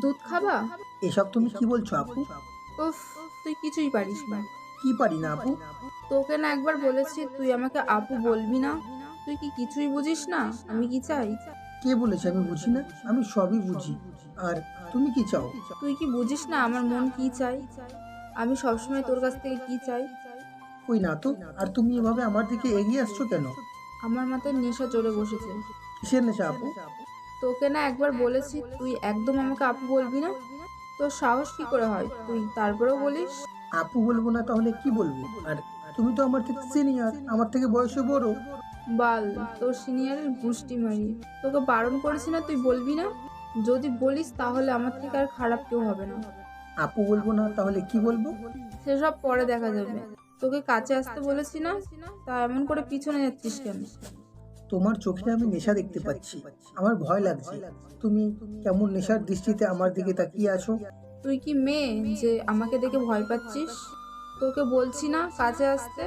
দুধ খাবা? এসব তুমি কি বলছো আপু? উফ, তুই কিছুই পারিস না। কি পারি না আপু? তোকে না একবার বলেছি তুই আমাকে আপু বলবি না? তুই কি কিছুই বুঝিস না আমি কি চাই? কে বলেছে আমি বুঝি না? আমি সবই বুঝি। আর তুমি কি চাও? তুই কি বুঝিস না আমার মন কি চাই? আমি সবসময় তোর কাছ থেকে কি চাই? কই না তো। আর তুমি এভাবে আমার দিকে এগিয়ে আসছো কেন? আমার মাথায় নেশা চড়ে বসেছে। কিসের নেশা আপু? তোকে না একবার বলেছি তুই একদম আমাকে আপু বলবি না? তোর সাহস কি করে হয় তুই তারপরেও বলিস? আপু বলবো না তাহলে কি বলবো? আর তুমি তো আমার থেকে সিনিয়র, আমার থেকে বয়সে বড়। বাল, তোর সিনিয়রের গুষ্টি মারি। তোকে বারণ করেছি না তুই বলবি না? যদি বলিস তাহলে আমার থেকে আর খারাপ কেউ হবে না। আপু বলবো না তাহলে কি বলবো? সেসব পরে দেখা যাবে। তোকে কাছে আসতে বলেছি না? তা এমন করে পিছনে যাচ্ছিস কেন? তোমার চোখে আমি নেশা দেখতে পাচ্ছি, আমার ভয় লাগছে। তুমি কেমন নেশার দৃষ্টিতে আমার দিকে তাকিয়ে আছো? তুই কি মেয়ে যে আমাকে দেখে ভয় পাচ্ছিস? তোকে বলছি না কাছে আসতে,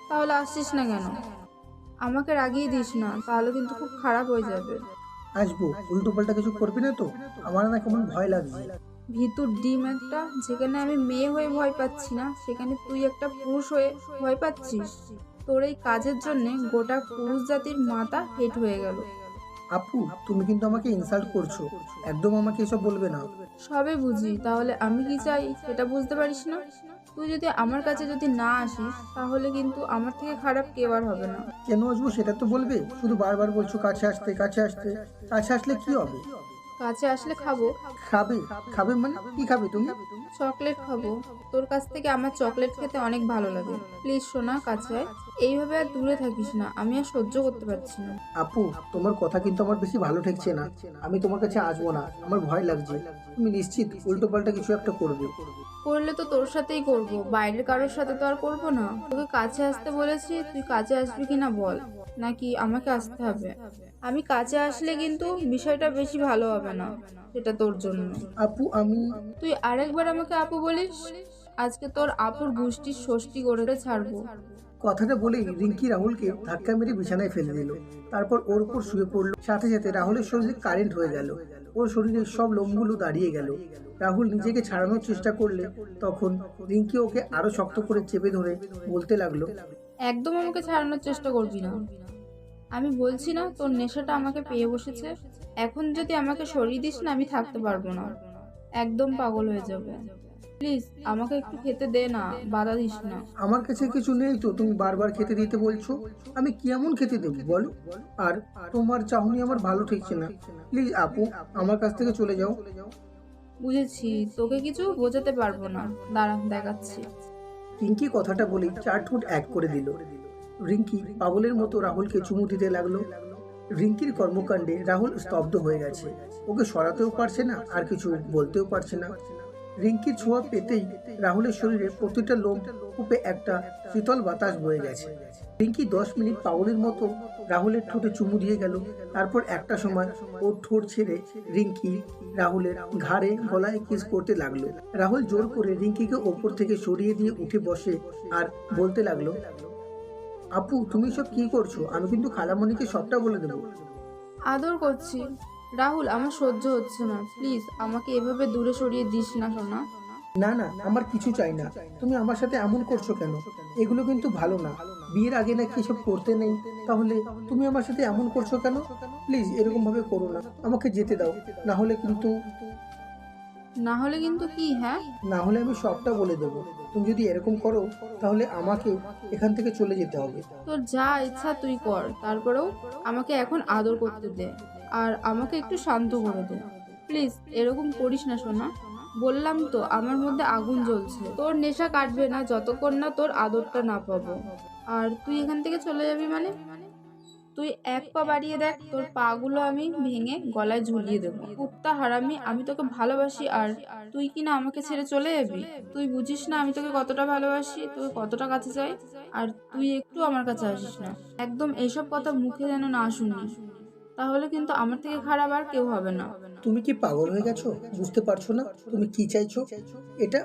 তাহলে আসছিস না কেন? আমাকে রাগিয়ে দিস না, তাহলে কিন্তু খুব খারাপ হয়ে যাবে। আসবো, উল্টো পাল্টা কিছু করবি না তো? আমার না কেমন ভয় লাগছে। ভিতর ডিম একটা, যেখানে আমি মেয়ে হয়ে ভয় পাচ্ছি না সেখানে তুই একটা পুরুষ হয়ে ভয় পাচ্ছিস। তোর এই কাজের জন্য গোটা পুরুষ জাতির মাথা হেট হয়ে গেল। আপু, তুমি কিন্তু আমাকে ইনসাল্ট করছো। একদম আমাকে এসব বলবে না। সবে বুঝি, তাহলে আমি কি চাই সেটা বুঝতে পারিস না? তুই যদি আমার কাছে যদি না আসিস তাহলে কিন্তু আমার থেকে খারাপ কেউ আর হবে না। কেন আসবো সেটা তো বলবে। শুধু বারবার বলছো কাছে আসতে কাছে আসতে। কাছে আসলে কি হবে? কাছে আসলে খাবো। খাবে? খাবে মানে কি খাবে তুমি? চকলেট খাবো। তোর কাছ থেকে আমার চকলেট খেতে অনেক ভালো লাগে। প্লিজ সোনা, কাছে আয়। এইভাবে আর দূরে থাকিস না, আমি আর সহ্য করতে পারছি না। আপু, তোমার কথা কিন্তু আমার বেশি ভালো ঠেকছে না। আমি তোমার কাছে আসবো না, আমার ভয় লাগছে। তুমি নিশ্চিত উল্টো পাল্টা কিছু একটা করবে? করলে তো তোর সাথেই করব, বাইরের কারোর সাথে তো আর করব না। তোকে কাছে আসতে বলেছি, তুই কাছে আসবি কিনা বল, নাকি আমাকে আসতে হবে? আমি কাছে আসলে কিন্তু বিষয়টা বেশি ভালো হবে না, সেটা তোর জন্য। আপু আমি তুই আরেকবার আমাকে আপু বলিস, আজকে তোর আপুর গোষ্ঠীর ষষ্ঠী করে ছাড়বো। কথাটা বলেই রিঙ্কি রাহুলকে ধাক্কা মেরে বিছানায় ফেলে দিল। তারপর ওর উপর শুয়ে পড়লো। সাথে সাথে রাহুলের শরীরে কারেন্ট হয়ে গেল। ওর শরীরের সব লোমগুলো দাঁড়িয়ে গেল। রাহুল নিজেকে ছাড়ানোর চেষ্টা করলে তখন রিঙ্কি ওকে আরো শক্ত করে চেপে ধরে বলতে লাগলো, একদম আমাকে ছাড়ানোর চেষ্টা করবি না। আমি বলছি না তোর নেশাটা আমাকে পেয়ে বসেছে। এখন যদি আমাকে সরিয়ে দিস না আমি থাকতে পারবো না, একদম পাগল হয়ে যাবো। প্লিজ আমাকে একটু খেতে দে না, বাধা দিস না। আমার কাছে কিছু নেই তো তুমি বারবার খেতে দিতে বলছো? আমি কি এমন খেতে দেবো বলো? আর তোমার চাহনি আমার ভালো ঠেকছে না। প্লিজ আপু, আমার কাছ থেকে চলে যাও। বুঝেছি, তোকে কিছু বোঝাতে পারবো না, দাঁড়া দেখাচ্ছি। রিঙ্কি কথাটা বলেই 4 ঠোঁট এক করে দিল। রিঙ্কি পাগলের মতো রাহুলকে চুমু দিতে লাগলো। রিঙ্কির কর্মকাণ্ডে রাহুল স্তব্ধ হয়ে গেছে। ওকে সরাতেও পারছে না, আর কিছু বলতেও পারছে না। রিঙ্কির ছোঁয়া পেতেই রাহুলের শরীরে প্রতিটা লোম কূপে একটা শীতল বাতাস বয়ে গেছে। রিঙ্কি 10 মিনিট পাগলের মতো রাহুলের ঠোঁটে চুমু দিয়ে গেল। তারপর একটা সময় ওর ঠোঁট ছেড়ে রিঙ্কি রাহুলের ঘাড়ে গলায় কিস করতে লাগলো। রাহুল জোর করে রিঙ্কিকে ওপর থেকে সরিয়ে দিয়ে উঠে বসে আর বলতে লাগলো, আপু তুমি সব কি করছো? আমি কিন্তু খালামণিকে সবটা বলে দেবো। আদর করছি। রাহুল, আমার সহ্য হচ্ছে না, প্লিজ আমাকে এভাবে দূরে সরিয়ে দিস না সোনা। না না, আমার কিছু চাই না। তুমি আমার সাথে এমন করছো কেন? এগুলো কিন্তু ভালো না। বিয়ের আগে নাকি এসব করতে নেই। তাহলে তুমি আমার সাথে এমন করছো কেন? প্লিজ এরকম ভাবে করো না, আমাকে যেতে দাও। না হলে কিন্তু না হলে কিন্তু কি? হ্যাঁ, না হলে আমি সবটা বলে দেবো। তুমি যদি এরকম করো তাহলে আমাকে এখান থেকে চলে যেতে হবে। তোর যা ইচ্ছা তুই কর, তারপরেও আমাকে এখন আদর করতে দে আর আমাকে একটু শান্ত করে দে। প্লিজ এরকম করিস না সোনা। বললাম তো আমার মধ্যে আগুন জ্বলছে। তোর নেশা কাটবে না যতক্ষণ না তোর আদরটা না পাবো। আর তুই এখান থেকে চলে যাবি মানে? তুই এক পা বাড়িয়ে দেখ, তোর পা গুলো আমি ভেঙে গলায় ঝুলিয়ে দেবো। কুত্তা হারামি, আমি তোকে ভালোবাসি আর তুই কি না আমাকে ছেড়ে চলে যাবি? তুই বুঝিস না আমি তোকে কতটা ভালোবাসি, তোকে কতটা কাছে চাই। আর তুই একটু আমার কাছে আসিস না, একদম এইসব কথা মুখে যেন না শুনি, তাহলে কিন্তু আমার থেকে খারাপ আর কেউ হবে না। তুমি কি পাগল হয়ে গেছো? বুঝতে পারছো না তুমি কি চাইছো? এটা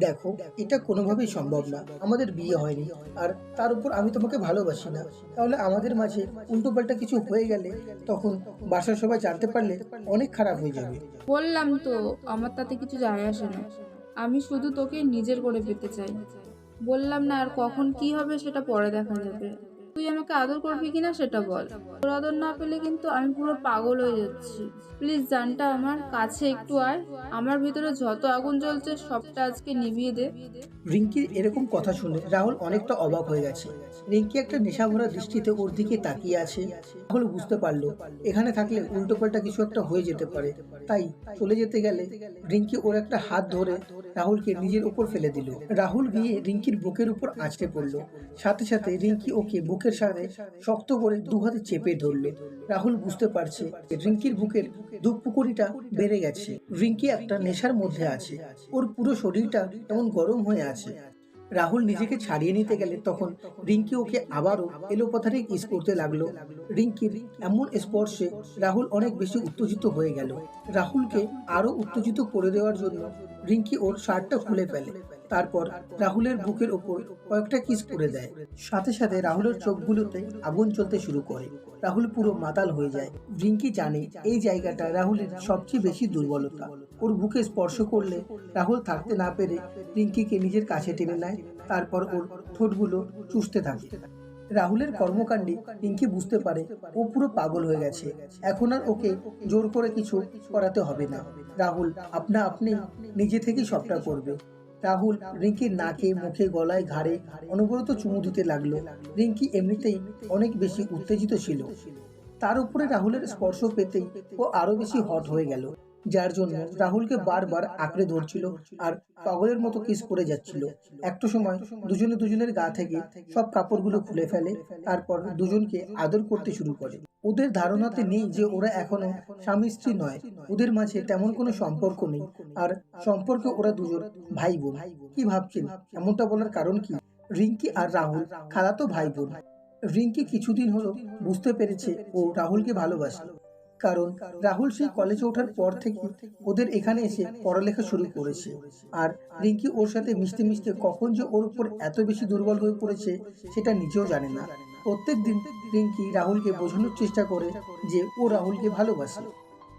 দেখো, এটা কোনোভাবেই সম্ভব না। আমাদের বিয়ে হয়নি, আর তার উপর আমি তোমাকে ভালোবাসি না। তাহলে আমাদের মাঝে উল্টোপাল্টা কিছু হয়ে গেলে তখন বাসার সবাই জানতে পারলে অনেক খারাপ হয়ে যাবে। বললাম তো আমার তাতে কিছু যায় আসে না। আমি শুধু তোকে নিজের করে পেতে চাই। বললাম না, আর কখন কি হবে সেটা পরে দেখা যাবে। তুই আমাকে আদর করবি কিনা সেটা বল। তোর আদর না পেলে কিন্তু আমি পুরো পাগল হয়ে যাচ্ছি। প্লিজ জানটা আমার কাছে একটু আয়। আমার ভিতরে যত আগুন জ্বলছে সবটা আজকে নিভিয়ে দে। রিঙ্কির এরকম কথা শুনে রাহুল অনেকটা অবাক হয়ে গেছে। রিঙ্কি একটা নেশাভরা দৃষ্টিতে ওর দিকে তাকিয়ে আছে। রাহুল বুঝতে পারলো এখানে থাকলে উল্টোপাল্টা কিছু একটা হয়ে যেতে পারে। তাই চলে যেতে গেলে রিঙ্কি ওর একটা হাত ধরে রাহুলকে নিজের উপর ফেলে দিল। রাহুল গিয়ে রিঙ্কির বুকের উপর আঁচড়ে পড়লো। সাথে সাথে রিঙ্কি ওকে বুকের সাথে শক্ত করে দু হাতে চেপে ধরলো। রাহুল বুঝতে পারছে রিঙ্কির বুকের ধুকপুকুরিটা বেড়ে গেছে। রিঙ্কি একটা নেশার মধ্যে আছে। ওর পুরো শরীরটা কেমন গরম হয়ে আছে। রাহুল নিজেকে ছাড়িয়ে নিতে গেলে তখন রিঙ্কি ওকে আবারও এলোপাথারি কিস করতে লাগলো। রিঙ্কির এমন স্পর্শে রাহুল অনেক বেশি উত্তেজিত হয়ে গেল। রাহুলকে আরো উত্তেজিত করে দেওয়ার জন্য রিঙ্কি ওর শার্টটা খুলে ফেলে। তারপর রাহুলের বুকের ওপর কয়েকটা কিস করে দেয়। সাথে সাথে রাহুলের চোখগুলোতে আগুন জ্বলতে শুরু করে। রাহুল পুরো মাতাল হয়ে যায়। রিঙ্কি জানে এই জায়গাটা রাহুলের সবচেয়ে বেশি দুর্বলতা। ওর বুকে স্পর্শ করলে রাহুল থাকতে না পেরে রিঙ্কিকে নিজের কাছে টেনে নেয়। তারপর ওর ঠোঁটগুলো চুষতে থাকে। রাহুলের কর্মকাণ্ডে রিঙ্কি বুঝতে পারে ও পুরো পাগল হয়ে গেছে। এখন আর ওকে জোর করে কিছু করাতে হবে না। রাহুল আপনা আপনি নিজে থেকেই সবটা করবে। রাহুল রিঙ্কির নাকে, মুখে, গলায়, ঘাড়ে অনবরত চুমু দিতে লাগলো। রিঙ্কি এমনিতেই অনেক বেশি উত্তেজিত ছিল। তার উপরে রাহুলের স্পর্শ পেতেই ও আরো বেশি হট হয়ে গেল, যার জন্য রাহুলকে বারবার আঁকড়ে ধরছিল আর পাগলের মতো কিস করে যাচ্ছিল। একটা সময় দুজনে দুজনের গা থেকে সব কাপড়গুলো খুলে ফেলে। তারপর দুজনকে আদর করতে শুরু করে। ওদের ধারণাতে নেই যে ওরা এখনো স্বামী স্ত্রী নয়। ওদের মাঝে তেমন কোনো সম্পর্ক নেই। আর সম্পর্কে ওরা দুজন ভাই বোন। কি ভাবছেন? এমনটা বলার কারণ কি? রিঙ্কি আর রাহুল খালাতো ভাই বোন। রিঙ্কি কিছুদিন হলো বুঝতে পেরেছে ও রাহুলকে ভালোবাসে। কারণ রাহুল সেই কলেজে ওঠার পর থেকে ওদের এখানে এসে পড়ালেখা শুরু করেছে। আর রিঙ্কি ওর সাথে মিশতে মিশতে কখন যে ওর উপর এত বেশি দুর্বল হয়ে পড়েছে সেটা নিজেও জানে না। প্রত্যেক দিন রিঙ্কি রাহুলকে বোঝানোর চেষ্টা করে যে ও রাহুলকে ভালোবাসে,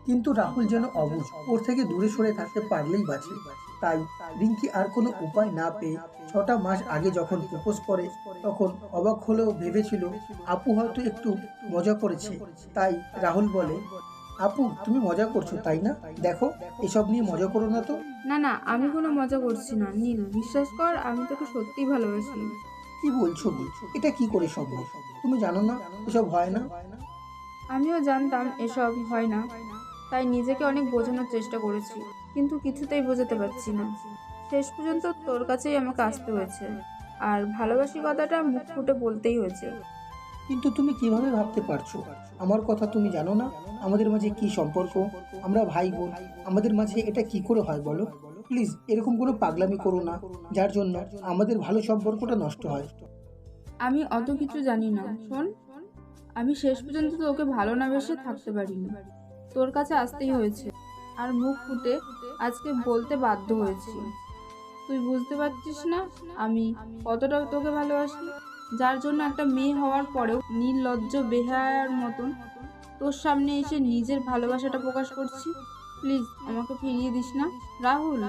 কিন্তু রাহুল যেন অবুঝ। ওর থেকে দূরে সরে থাকতে পারলেই বাঁচে। তাই রিঙ্কি আর কোনো উপায় না পেয়ে 6টা মাস আগে যখন প্রপোজ করে তখন অবাক হলেও ভেবেছিল আপু হয়তো একটু মজা করেছে। তাই রাহুল বলে, আপু তুমি মজা করছো তাই না? দেখো, এসব নিয়ে মজা করো না তো। না না, আমি কোনো মজা করছি না নীল, বিশ্বাস কর আমি তোকে সত্যিই ভালোবাসি। কি বলছো কি? এটা কি করে সম্ভব? তুমি জানো না এসব হয় না? আমিও জানতাম এসব হয় না, তাই নিজেকে অনেক বোঝানোর চেষ্টা করেছি, কিন্তু কিছুতেই বোঝাতে পারছি না। শেষ পর্যন্ত তোর কাছেই আমাকে আসতে হয়েছে, আর ভালোবাসি কথাটা মুখ ফুটে বলতেই হয়েছে। কিন্তু তুমি কিভাবে ভাবতে পারছো? আমার কথা তুমি জানো না আমাদের মাঝে কি সম্পর্ক? আমরা ভাই বোন। আমাদের মাঝে এটা কি করে হয় বলো? প্লিজ এরকম কোনো পাগলামি করো না যার জন্য আমাদের ভালো সম্পর্কটা নষ্ট হয়। আমি অত কিছু জানি না, শোন, আমি শেষ পর্যন্ত তোকে ভালো না বেসে থাকতে পারিনি, তোর কাছে আসতেই হয়েছে, আর মুখ ফুটে আজকে বলতে বাধ্য হয়েছি। তুই বুঝতে পারছিস না আমি কতটা তোকে ভালোবাসি, যার জন্য একটা মেয়ে হওয়ার পরেও নির্লজ্জ বেহায়ার মতন তোর সামনে এসে নিজের ভালোবাসাটা প্রকাশ করছি। প্লিজ আমাকে ফিরিয়ে দিস না রাহুল।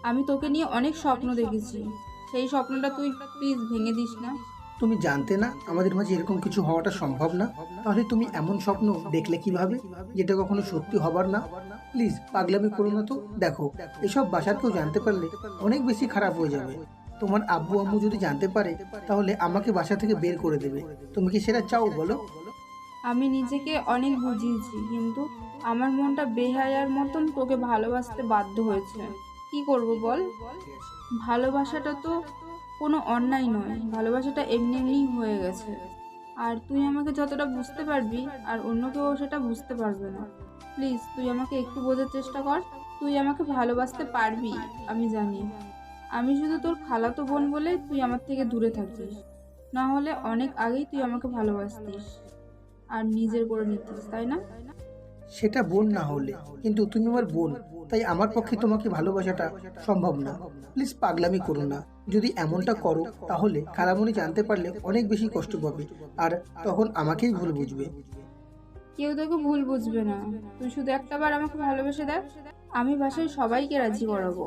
আমি তোকে নিয়ে অনেক স্বপ্ন দেখেছি, সেই স্বপ্নটা তুই প্লিজ ভেঙে দিস না। তুমি জানতে না আমাদের মাঝে এরকম কিছু হওয়াটা সম্ভব না? তাহলে তুমি এমন স্বপ্ন দেখলে কিভাবে যেটা কখনো সত্যি হবার না? প্লিজ পাগলামি করো না তো। দেখো, এসব বাসার কেউ জানতে পারলে অনেক বেশি খারাপ হয়ে যাবে। তোমার আব্বু আম্মু যদি জানতে পারে তাহলে আমাকে বাসা থেকে বের করে দেবে। তুমি কি সেটা চাও বলো? আমি নিজেকে অনেক বুঝিয়েছি, কিন্তু আমার মনটা বেহায়ার মতন তোকে ভালোবাসতে বাধ্য হয়েছে। কি করব বল? ভালোবাসাটা তো কোনো অন্যায় নয়, ভালোবাসাটা এমনি এমনিই হয়ে গেছে। আর তুই আমাকে যতটা বুঝতে পারবি আর অন্য কেউ সেটা বুঝতে পারবে না। প্লিজ তুই আমাকে একটু বোঝার চেষ্টা কর। তুই আমাকে ভালোবাসতে পারবি, আমি জানি। আমি শুধু তোর খালাতো বোন বলে তুই আমার থেকে দূরে থাকিস, না হলে অনেক আগেই তুই আমাকে ভালোবাসতিস আর নিজের করে নিতিস, তাই না? সেটা বোন না হলে, কিন্তু তুমি আমার বোন, তাই আমার পক্ষে তোমাকে ভালোবাসাটা সম্ভব না। প্লিজ পাগলামি করো না। যদি এমনটা করো তাহলে খালামণি জানতে পারলে অনেক বেশি কষ্ট পাবে, আর তখন আমাকেই ভুল বুঝবে। কেউ তোকে ভুল বুঝবে না, তুই শুধু একটাবার আমাকে ভালোবেসে দেখ, আমি বাসায় সবাইকে রাজি করাবো।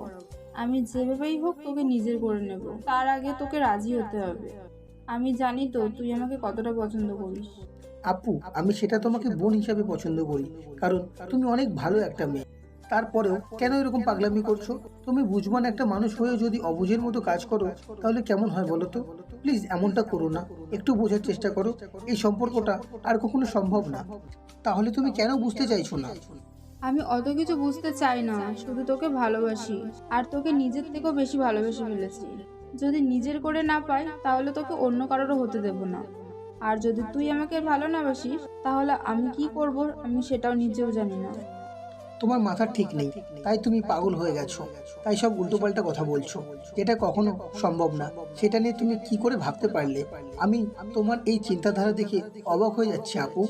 আমি যেভাবেই হোক তোকে নিজের করে নেব, তার আগে তোকে রাজি হতে হবে। আমি জানি তো তুই আমাকে কতটা পছন্দ করিস। আপু, আমি সেটা তোমাকে বোন হিসাবে পছন্দ করি, কারণ তুমি অনেক ভালো একটা মেয়ে। তারপরেও কেন এরকম পাগলামি করছো? তুমি বুঝবান একটা মানুষ হয়ে যদি অবুঝের মতো কাজ করো তাহলে কেমন হয় বলো তো? প্লিজ এমনটা করো না, একটু বোঝার চেষ্টা করো। এই সম্পর্কটা আর কখনো সম্ভব না। তাহলে তুমি কেন বুঝতে চাইছো না? আমি অত কিছু বুঝতে চাই না, শুধু তোকে ভালোবাসি, আর তোকে নিজের থেকেও বেশি ভালোবেসে ফেলেছি। যদি নিজের করে না পাই তাহলে তোকে অন্য কারোরও হতে দেব না। আর যদি তুই আমাকে ভালো না বাসিস তাহলে আমি কি করব আমি সেটাও নিজেও জানি না। তোমার মাথা ঠিক নেই, তাই তুমি পাগল হয়ে গেছো, তাই সব উল্টোপাল্টা কথা বলছো, যেটা কখনো সম্ভব না। সেটা নিয়ে তুমি কি করে ভাবতে পারলে? আমি তোমার এই চিন্তাধারা দেখে অবাক হয়ে যাচ্ছি আপু।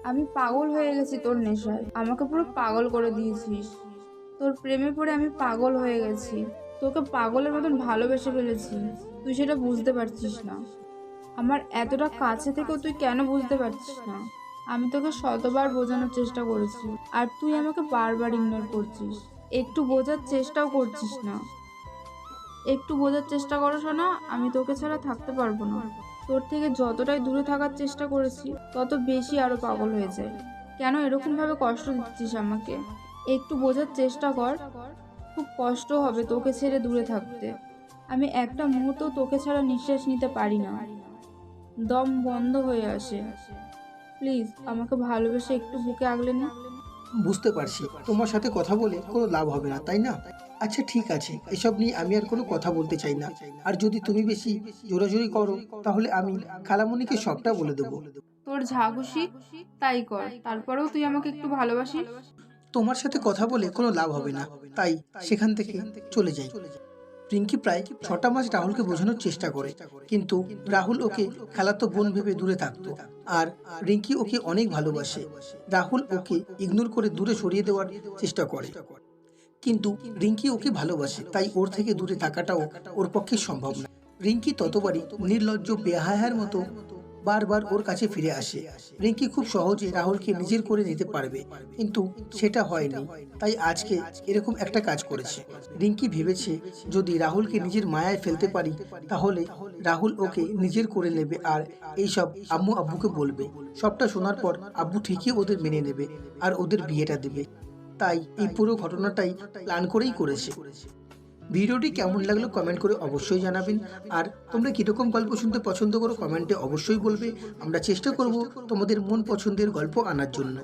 আমি পাগল হয়ে গেছি তোর নেশায়, আমাকে পুরো পাগল করে দিয়েছিস। তোর প্রেমে পড়ে আমি পাগল হয়ে গেছি, তোকে পাগলের মতন ভালোবেসে ফেলেছি। তুই সেটা বুঝতে পারছিস না। আমার এতটা কাছে থেকেও তুই কেন বুঝতে পারছিস না? আমি তোকে শতবার বোঝানোর চেষ্টা করেছি, আর তুই আমাকে বারবার ইগনোর করছিস। একটু বোঝার চেষ্টাও করছিস না। একটু বোঝার চেষ্টা করো শোনা, আমি তোকে ছাড়া থাকতে পারবো না। তোর থেকে যতটাই দূরে থাকার চেষ্টা করেছি তত বেশি আরো পাগল হয়ে যায়। কেন এরকম ভাবে কষ্ট দিচ্ছিস আমাকে? একটু বোঝার চেষ্টা কর। খুব কষ্ট হবে তোকে ছেড়ে দূরে থাকতে। আমি একটা মুহূর্ত তোকে ছাড়া নিঃশ্বাস নিতে পারি না, দম বন্ধ হয়ে আসে। প্লিজ আমাকে ভালোবেসে একটু বুকে আগলে নে। বুঝতে পারছি তোমার সাথে কথা বলে কোনো লাভ হবে না, তাই না? আচ্ছা ঠিক আছে, এসব নিয়ে আমি আর কোনো কথা বলতে চাই না। আর যদি তুমি বেশি জোরাজুরি করো তাহলে আমি খালামণিকে সবটা বলে দেবো। তোর যা খুশি তাই কর, তারপরেও তুই আমাকে একটু ভালোবাসিস। তোমার সাথে কথা বলে কোনো লাভ হবে না, তাই সেখান থেকে চলে যাই। রিঙ্কি প্রায় 6টা মাস রাহুলকে বোঝানোর চেষ্টা করে, কিন্তু রাহুল ওকে খালাতো বোন ভেবে দূরে থাকতো। আর রিঙ্কি ওকে অনেক ভালোবাসে। রাহুল ওকে ইগনোর করে দূরে সরিয়ে দেওয়ার চেষ্টা করে, কিন্তু রিঙ্কি ওকে ভালোবাসে, তাই ওর থেকে দূরে থাকাটাও ওর পক্ষে সম্ভব না। রিঙ্কি ততবারই নির্লজ্জ বেহায়ার মতো বারবার ওর কাছে ফিরে আসে। রিঙ্কি খুব সহজে রাহুলকে নিজের করে নিতে পারবে, কিন্তু সেটা হয়নি। তাই আজকে এরকম একটা কাজ করেছে। রিঙ্কি ভেবেছে যদি রাহুলকে নিজের মায়ায় ফেলতে পারি তাহলে রাহুল ওকে নিজের করে নেবে, আর এইসব আম্মু আব্বুকে বলবে। সবটা শোনার পর আব্বু ঠিকই ওদের মেনে নেবে আর ওদের বিয়েটা দেবে। তাই এই পুরো ঘটনাটাই প্ল্যান করেই করেছে। ভিডিওটি কেমন লাগলো কমেন্ট করে অবশ্যই জানাবেন। আর তোমরা কিরকম গল্প শুনতে পছন্দ করো কমেন্টে অবশ্যই বলবে। আমরা চেষ্টা করব তোমাদের মন পছন্দের গল্প আনার জন্য।